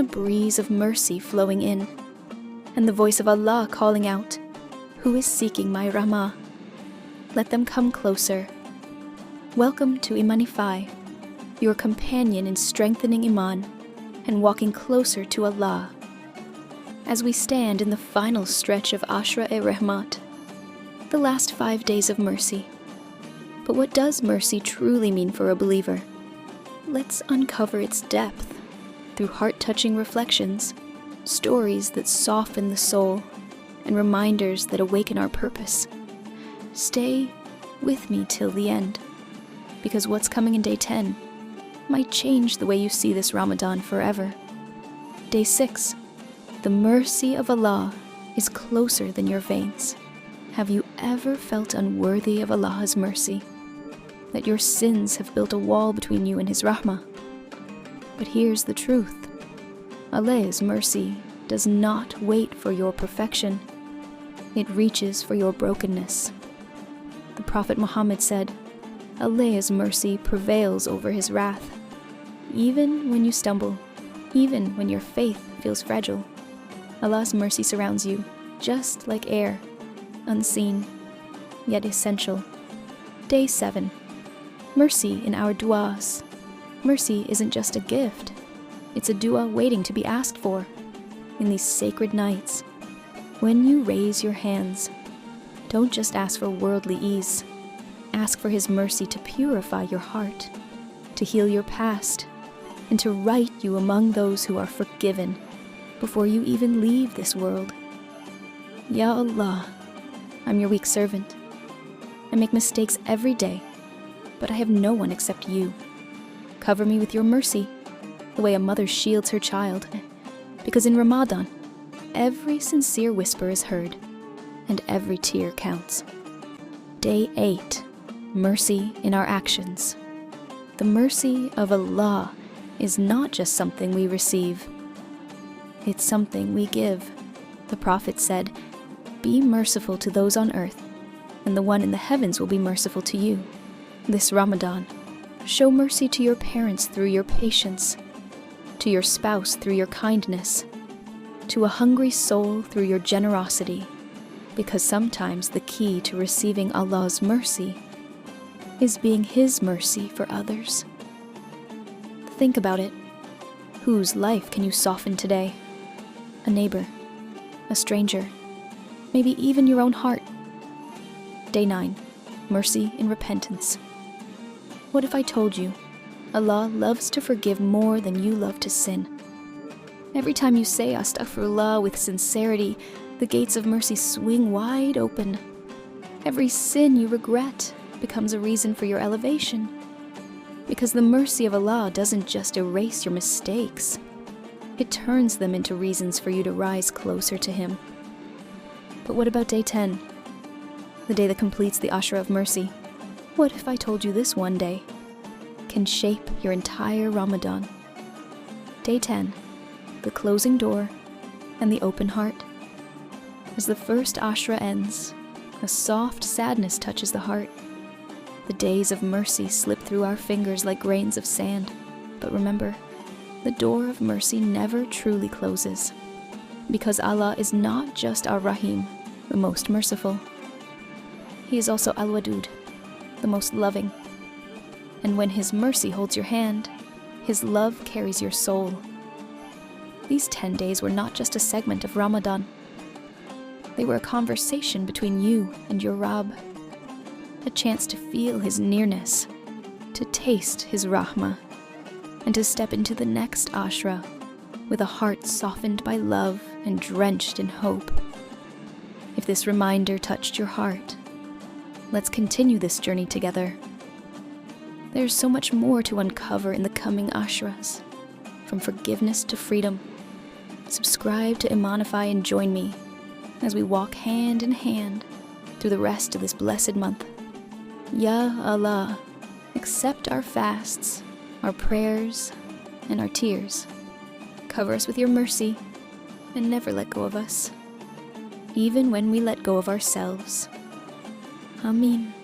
a breeze of mercy flowing in, and the voice of Allah calling out, "Who is seeking my Rahmah?" Let them come closer. Welcome to Imanify, your companion in strengthening Iman and walking closer to Allah. As we stand in the final stretch of Ashra Rehmat, the last 5 days of mercy. But what does mercy truly mean for a believer? Let's uncover its depth through heart-touching reflections, stories that soften the soul, and reminders that awaken our purpose. Stay with me till the end, because what's coming in day 10 might change the way you see this Ramadan forever. Day 6. The mercy of Allah is closer than your veins. Have you ever felt unworthy of Allah's mercy? That your sins have built a wall between you and His Rahmah? But here's the truth. Allah's mercy does not wait for your perfection. It reaches for your brokenness. The Prophet Muhammad said, Allah's mercy prevails over His wrath. Even when you stumble, even when your faith feels fragile, Allah's mercy surrounds you, just like air, unseen, yet essential. Day 7. Mercy in our du'as. Mercy isn't just a gift. It's a dua waiting to be asked for. In these sacred nights, when you raise your hands, don't just ask for worldly ease. Ask for His mercy to purify your heart, to heal your past, and to write you among those who are forgiven before you even leave this world. Ya Allah, I'm your weak servant. I make mistakes every day, but I have no one except you. Cover me with your mercy, the way a mother shields her child, because in Ramadan, every sincere whisper is heard, and every tear counts. Day 8. Mercy in our actions. The mercy of Allah is not just something we receive. It's something we give. The Prophet said, "Be merciful to those on earth, and the one in the heavens will be merciful to you." This Ramadan, show mercy to your parents through your patience, to your spouse through your kindness, to a hungry soul through your generosity, because sometimes the key to receiving Allah's mercy is being His mercy for others. Think about it. Whose life can you soften today? A neighbor, a stranger, maybe even your own heart. Day 9. Mercy in repentance. What if I told you Allah loves to forgive more than you love to sin? Every time you say Astaghfirullah with sincerity, the gates of mercy swing wide open. Every sin you regret becomes a reason for your elevation. Because the mercy of Allah doesn't just erase your mistakes, it turns them into reasons for you to rise closer to Him. But what about day 10? The day that completes the Ashra of mercy. What if I told you this one day can shape your entire Ramadan? Day 10. The closing door and the open heart. As the first Ashra ends, a soft sadness touches the heart. The days of mercy slip through our fingers like grains of sand. But remember, the door of mercy never truly closes, because Allah is not just Ar-Rahim, the most merciful. He is also Al-Wadud, the most loving. And when His mercy holds your hand, His love carries your soul. These 10 days were not just a segment of Ramadan. They were a conversation between you and your Rabb, a chance to feel His nearness, to taste His Rahmah, and to step into the next Ashra with a heart softened by love and drenched in hope. If this reminder touched your heart, let's continue this journey together. There's so much more to uncover in the coming Ashras, from forgiveness to freedom. Subscribe to Imanify and join me as we walk hand in hand through the rest of this blessed month. Ya Allah, accept our fasts, our prayers, and our tears. Cover us with your mercy and never let go of us, even when we let go of ourselves. Ameen.